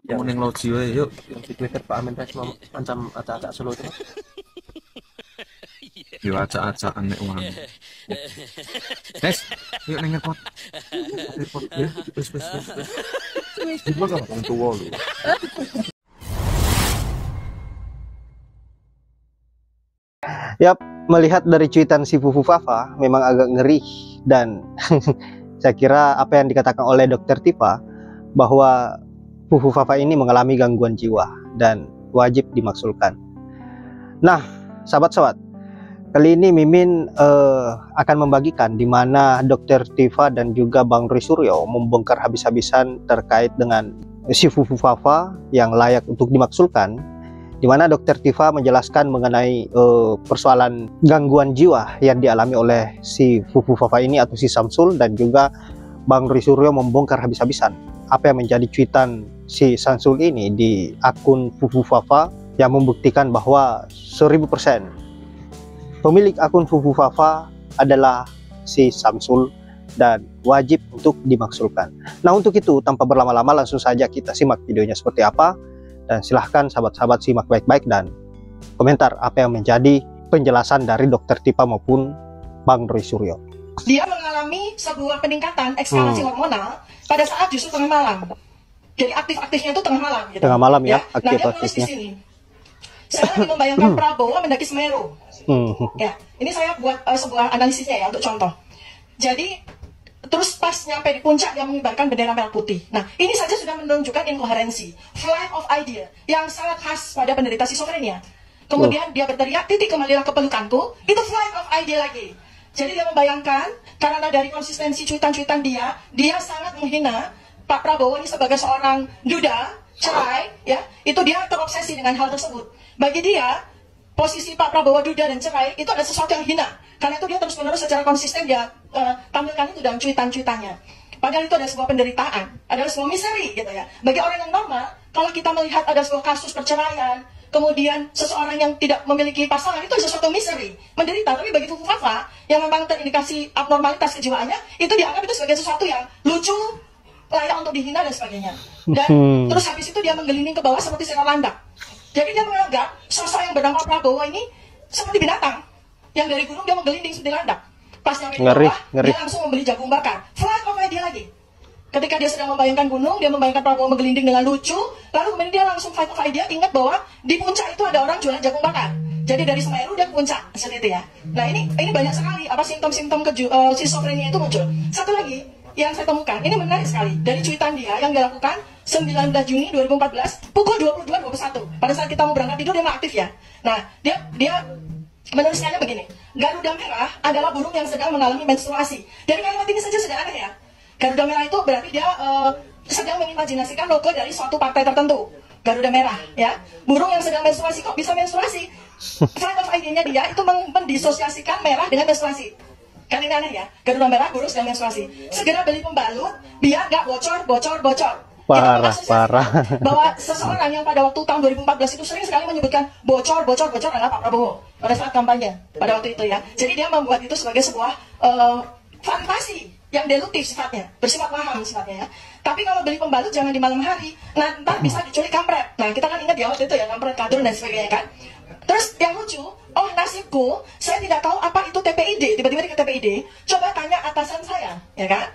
Yang Mau neng loji we yuk. yang di Twitter Pak Amin Rais macam acak-acak Solo itu. Yo acak-acakan nek wong. Guys, yuk neng ngepot. Ngepot ya. Wis. Gimana kan wong tuwa lho. Yap, melihat dari cuitan si Fufu Fafa memang agak ngeri dan saya kira apa yang dikatakan oleh Dokter Tifa bahwa Fufu Fafa ini mengalami gangguan jiwa dan wajib dimaksulkan. Nah, sahabat-sahabat, kali ini Mimin akan membagikan di mana Dokter Tifa dan juga Bang Roy Suryo membongkar habis-habisan terkait dengan si Fufu Fafa yang layak untuk dimaksulkan, di mana Dokter Tifa menjelaskan mengenai persoalan gangguan jiwa yang dialami oleh si Fufu Fafa ini atau si Samsul, dan juga Bang Roy Suryo membongkar habis-habisan apa yang menjadi cuitan si Samsul ini di akun Fufu Fafa yang membuktikan bahwa 1000% pemilik akun Fufu Fafa adalah si Samsul dan wajib untuk dimaksulkan. Nah, untuk itu tanpa berlama-lama langsung saja kita simak videonya seperti apa, dan silahkan sahabat-sahabat simak baik-baik dan komentar apa yang menjadi penjelasan dari Dokter Tifa maupun Bang Roy Suryo. Dia mengalami sebuah peningkatan eskalasi hormonal pada saat justru tengah malam. Jadi aktif-aktifnya itu tengah malam. Gitu. Tengah malam ya, Nah, dia menulis di sini. Saya lagi membayangkan Prabowo mendaki Semeru. Ya, ini saya buat sebuah analisisnya ya untuk contoh. Jadi terus pas nyampe di puncak dia mengibarkan bendera merah putih. Nah, ini saja sudah menunjukkan inkoherensi, flight of idea yang sangat khas pada penderita schizophrenia. Kemudian dia berteriak, titik kembalilah ke pelukanku, itu flight of idea lagi. Jadi dia membayangkan, karena dari konsistensi cuitan-cuitan dia sangat menghina Pak Prabowo ini sebagai seorang duda, cerai, ya, itu dia terobsesi dengan hal tersebut. Bagi dia, posisi Pak Prabowo duda dan cerai itu adalah sesuatu yang hina. Karena itu dia terus-menerus secara konsisten dia tampilkan itu dalam cuitan-cuitannya. Padahal itu adalah sebuah penderitaan, adalah sebuah misteri gitu ya. Bagi orang yang normal, kalau kita melihat ada sebuah kasus perceraian, kemudian seseorang yang tidak memiliki pasangan, itu sesuatu misteri, menderita. Tapi bagi Fufu Fafa yang memang terindikasi abnormalitas kejiwaannya, itu dianggap itu sebagai sesuatu yang lucu, layak untuk dihina dan sebagainya. Dan terus habis itu dia menggelinding ke bawah seperti seekor landak. Jadi dia menganggap sosok yang bernama Prabowo ini seperti binatang yang dari gunung dia menggelinding seperti landak. Pas nyampe di bawah, dia langsung membeli jagung bakar. Flight of idea lagi. Ketika dia sedang membayangkan gunung, dia membayangkan Prabowo menggelinding dengan lucu, lalu kemudian dia langsung flight of idea, ingat bahwa di puncak itu ada orang jualan jagung bakar. Jadi dari Semeru dia ke puncak, seperti itu ya. Nah ini banyak sekali apa simptom-simptom schizophrenia itu muncul. Satu lagi yang saya temukan, ini menarik sekali, dari cuitan dia yang dilakukan 19 Juni 2014 pukul 22.21. Pada saat kita mau berangkat tidur dia nggak aktif ya. Nah dia menuliskannya begini, Garuda Merah adalah burung yang sedang mengalami menstruasi. Dari kalimat ini saja sudah aneh ya. Garuda Merah itu berarti dia sedang mengimajinasikan logo dari suatu partai tertentu. Garuda Merah ya, burung yang sedang menstruasi, kok bisa menstruasi? Flight of idea-nya dia itu mendisosiasikan merah dengan menstruasi. Kan ini aneh ya, Garuda Merah, burung sedang menstruasi. Segera beli pembalut biar nggak bocor. Parah. Bahwa seseorang yang pada waktu tahun 2014 itu sering sekali menyebutkan bocor adalah Pak Prabowo pada saat kampanye pada waktu itu ya. Jadi dia membuat itu sebagai sebuah fantasi yang deduktif sifatnya, bersifat waham sifatnya ya. Tapi kalau beli pembalut jangan di malam hari, nah ntar bisa diculik kampret. Nah kita kan ingat ya waktu itu ya, kampret, kadrun dan sebagainya kan. Terus yang lucu, oh nasibku, saya tidak tahu apa itu TPID, tiba-tiba di TPID, coba tanya atasan saya, ya kan.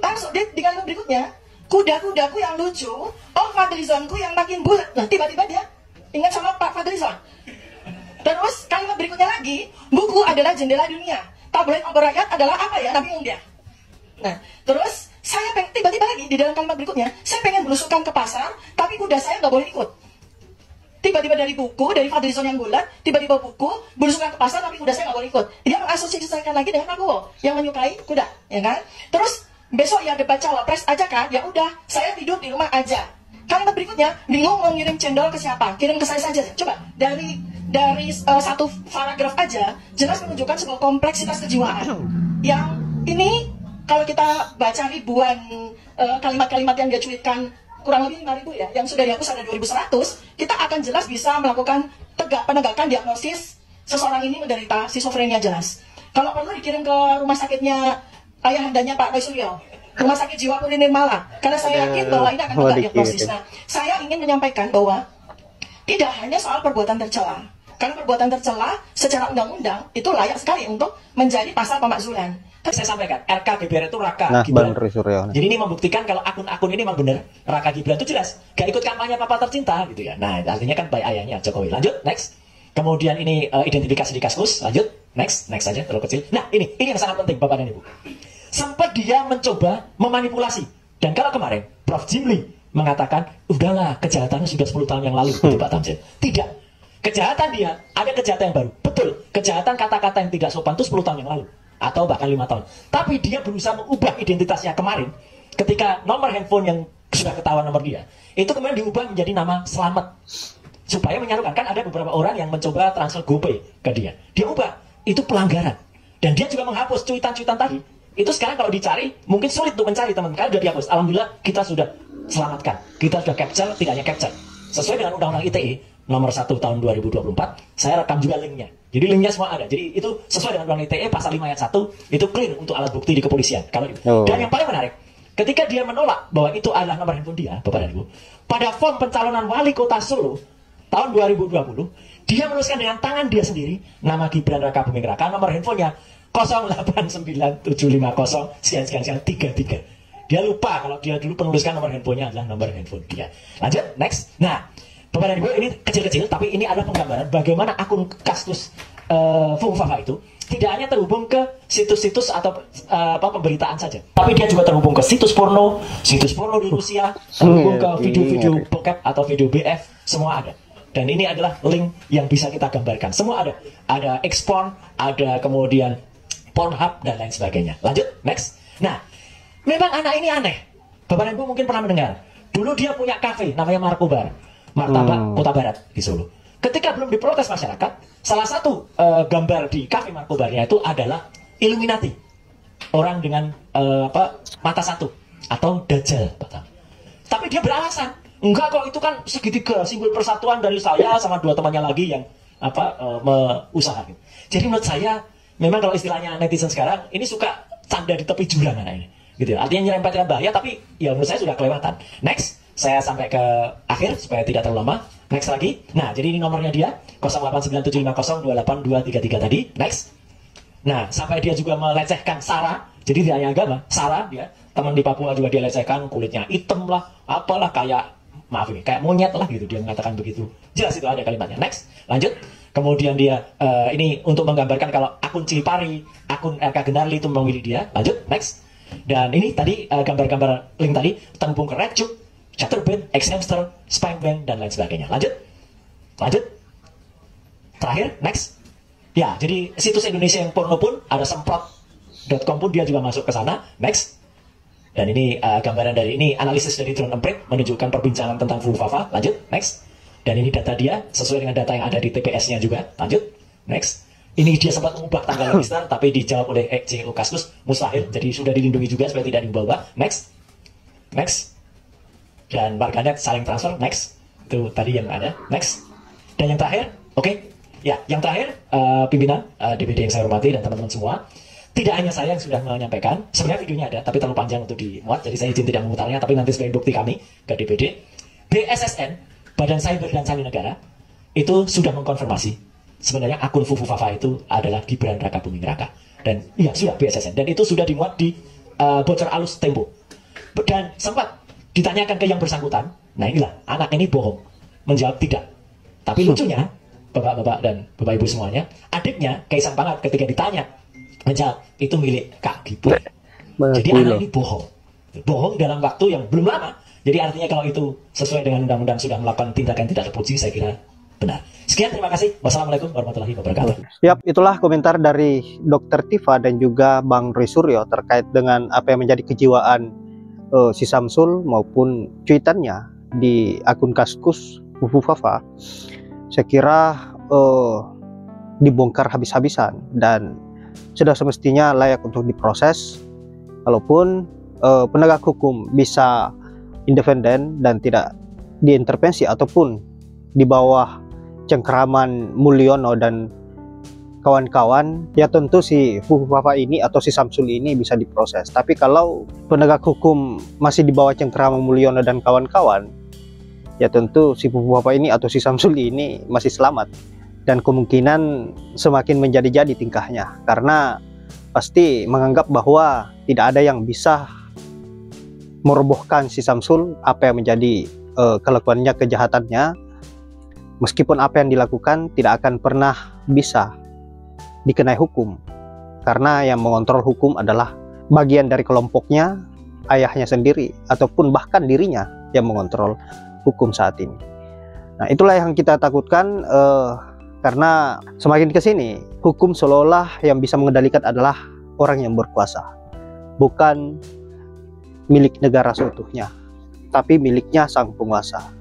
Langsung di kalimat berikutnya, kuda-kudaku yang lucu, oh Fadlizonku yang makin bulat. Nah tiba-tiba dia ingat sama Pak Fadlizon. Terus kalimat berikutnya lagi, buku adalah jendela dunia, tabloid obor rakyat adalah apa ya, Nabi Muda. Nah terus saya tiba-tiba lagi di dalam kalimat berikutnya, saya pengen belusukan ke pasar, tapi kuda saya nggak boleh ikut. Tiba-tiba dari buku, dari Fadlizon yang bulat, tiba-tiba buku, belusukan ke pasar, tapi kuda saya nggak boleh ikut. Dia mengasosiasikan lagi dengan Prabowo yang menyukai kuda, ya kan? Terus besok ya debat cawapres aja kan, ya udah saya tidur di rumah aja. Kalimat berikutnya, bingung mau ngirim cendol ke siapa, kirim ke saya saja. Coba dari satu paragraf aja jelas menunjukkan sebuah kompleksitas kejiwaan yang ini kalau kita baca ribuan kalimat-kalimat yang dia cuitkan, kurang lebih 5.000 ya, yang sudah dihapus ada 2.100, kita akan jelas bisa melakukan penegakan diagnosis seseorang ini menderita schizophrenia jelas. Kalau perlu dikirim ke rumah sakitnya ayahandanya Pak Roy Suryo, Rumah Sakit Jiwa Puri Nirmala, karena saya yakin bahwa ini akan mendapat diagnosis. Nah, saya ingin menyampaikan bahwa tidak hanya soal perbuatan tercela, karena perbuatan tercela secara undang-undang itu layak sekali untuk menjadi pasal pemakzulan. Saya sampaikan, RK GBR itu Raka Gibran. Jadi ini membuktikan kalau akun-akun ini memang benar Raka Gibran itu jelas gak ikut kampanye papa tercinta gitu ya. Nah, artinya kan baik ayahnya Jokowi. Lanjut, next. Kemudian ini identifikasi di Kaskus. Lanjut, next aja terlalu kecil. Nah, ini yang sangat penting Bapak dan Ibu. Sempat dia mencoba memanipulasi. Dan kalau kemarin Prof. Jimli mengatakan, udahlah kejahatannya sudah 10 tahun yang lalu gitu Pak Tamzil. Tidak. Kejahatan dia, ada kejahatan yang baru. Betul, kejahatan kata-kata yang tidak sopan itu 10 tahun yang lalu. Atau bahkan 5 tahun. Tapi dia berusaha mengubah identitasnya kemarin. Ketika nomor handphone yang sudah ketahuan nomor dia, itu kemudian diubah menjadi nama Slamet. Supaya menyarukan, kan ada beberapa orang yang mencoba transfer GoPay ke dia. Dia ubah, itu pelanggaran. Dan dia juga menghapus cuitan-cuitan tadi. Itu sekarang kalau dicari, mungkin sulit untuk mencari teman-teman. Karena sudah dihapus. Alhamdulillah kita sudah selamatkan. Kita sudah capture, tidak hanya capture. Sesuai dengan Undang-Undang ITE nomor 1 tahun 2024, saya rekam juga linknya. Jadi linknya semua ada. Jadi itu sesuai dengan Undang-Undang ITE pasal 5 ayat 1, itu clear untuk alat bukti di kepolisian. Dan yang paling menarik, ketika dia menolak bahwa itu adalah nomor handphone dia, Bapak dan Ibu, pada form pencalonan wali kota Solo tahun 2020, dia menuliskan dengan tangan dia sendiri nama Gibran Raka Buming Raka, nomor handphonenya 089750 sekian 33. Dia lupa kalau dia dulu penuliskan nomor handphonenya adalah nomor handphone dia. Lanjut, next. Nah, Bapak dan Ibu, ini kecil-kecil, tapi ini adalah penggambaran bagaimana akun Kaskus Fufufafa itu tidak hanya terhubung ke situs-situs atau pemberitaan saja, tapi dia juga terhubung ke situs porno di Rusia, terhubung ke video-video bokep atau video BF, semua ada. Dan ini adalah link yang bisa kita gambarkan, semua ada. Ada Xporn, ada kemudian Pornhub dan lain sebagainya. Lanjut, next. Nah, memang anak ini aneh. Bapak dan Ibu mungkin pernah mendengar. Dulu dia punya kafe namanya Markobar, Martabak Kota Barat di Solo. Ketika belum diprotes masyarakat, salah satu gambar di kafe Markobarnya itu adalah Illuminati, orang dengan mata satu atau Dajjal. Tapi dia beralasan, enggak kok, itu kan segitiga, simbol persatuan dari saya sama 2 temannya lagi yang usaha. Jadi menurut saya, memang kalau istilahnya netizen sekarang ini suka canda di tepi jurang anak ini, gitu ya. Artinya nyerempet dengan bahaya, tapi ya menurut saya sudah kelewatan. Next. Saya sampai ke akhir supaya tidak terlalu lama. Next lagi. Nah, jadi ini nomornya dia 089750282233 tadi. Next. Nah, sampai dia juga melecehkan Sarah. Jadi dia hanya agama. Sarah dia teman di Papua juga dia lecehkan, kulitnya hitam lah, apalah, kayak maaf ini, kayak monyet lah gitu, dia mengatakan begitu. Jelas itu ada kalimatnya. Next. Lanjut. Kemudian dia ini untuk menggambarkan kalau akun Cilipari, akun RK Genarli itu memilih dia. Lanjut. Next. Dan ini tadi gambar-gambar link tadi terhubung ke RedTube, Chatterbait, Xhamster, Spankbank, dan lain sebagainya. Lanjut. Terakhir, next. Ya, jadi situs Indonesia yang porno pun ada semprot.com pun dia juga masuk ke sana. Next. Dan ini gambaran dari ini analisis dari drone emprit menunjukkan perbincangan tentang Fufufafa. Lanjut. Next. Dan ini data dia sesuai dengan data yang ada di TPS-nya juga. Lanjut. Next. Ini dia sempat mengubah tanggal register tapi dijawab oleh CEO Kaskus mustahil. Jadi sudah dilindungi juga supaya tidak diubah-ubah. Next. Dan warganet saling transfer. Next. Itu tadi yang ada. Next. Dan yang terakhir, oke. Ya, yang terakhir, pimpinan DPD yang saya hormati dan teman-teman semua, tidak hanya saya yang sudah menyampaikan, sebenarnya videonya ada, tapi terlalu panjang untuk dimuat, jadi saya izin tidak memutarnya, tapi nanti sebagai bukti kami ke DPD. BSSN, Badan Cyber dan Sandi Negara, itu sudah mengkonfirmasi, sebenarnya akun Fufufafa itu adalah Gibran Raka Buming Raka. Dan iya, sudah BSSN, dan itu sudah dimuat di bocor alus Tempo. Dan sempat ditanyakan ke yang bersangkutan, nah inilah, anak ini bohong, menjawab tidak. Tapi lucunya, bapak-bapak dan bapak ibu semuanya, adiknya, Kaisang Pangat, ketika ditanya, menjawab, itu milik Kak Gibran. Jadi anak ini bohong dalam waktu yang belum lama. Jadi artinya kalau itu sesuai dengan undang-undang sudah melakukan tindakan tidak terpuji, saya kira benar. Sekian, terima kasih. Wassalamualaikum warahmatullahi wabarakatuh. Yap, itulah komentar dari Dr. Tifa dan juga Bang Roy Suryo terkait dengan apa yang menjadi kejiwaan si Samsul maupun cuitannya di akun Kaskus Fufufafa. Saya kira dibongkar habis-habisan dan sudah semestinya layak untuk diproses. Kalaupun penegak hukum bisa independen dan tidak diintervensi ataupun di bawah cengkeraman Mulyono dan kawan-kawan, ya tentu si Fufu Fafa ini atau si Samsul ini bisa diproses. Tapi kalau penegak hukum masih di bawah Cengkerama Mulyono dan kawan-kawan, ya tentu si Fufu Fafa ini atau si Samsul ini masih selamat. Dan kemungkinan semakin menjadi-jadi tingkahnya, karena pasti menganggap bahwa tidak ada yang bisa merobohkan si Samsul apa yang menjadi kelakuannya, kejahatannya. Meskipun apa yang dilakukan tidak akan pernah bisa dikenai hukum, karena yang mengontrol hukum adalah bagian dari kelompoknya, ayahnya sendiri, ataupun bahkan dirinya yang mengontrol hukum saat ini. Nah, itulah yang kita takutkan, karena semakin ke sini hukum seolah-olah yang bisa mengendalikan adalah orang yang berkuasa, bukan milik negara seutuhnya, tapi miliknya sang penguasa.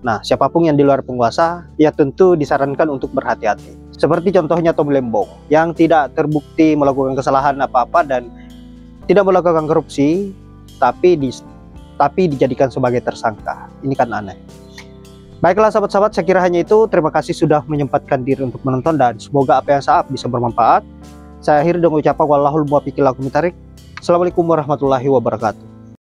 Nah, siapapun yang di luar penguasa, ya tentu disarankan untuk berhati-hati. Seperti contohnya Tom Lembong, yang tidak terbukti melakukan kesalahan apa-apa dan tidak melakukan korupsi, tapi dijadikan sebagai tersangka. Ini kan aneh. Baiklah sahabat-sahabat, saya kira hanya itu. Terima kasih sudah menyempatkan diri untuk menonton, dan semoga apa yang saya bisa bermanfaat. Saya akhiri dengan ucapan wallahul muwaffiq ila aqwamit thoriq. Assalamualaikum warahmatullahi wabarakatuh.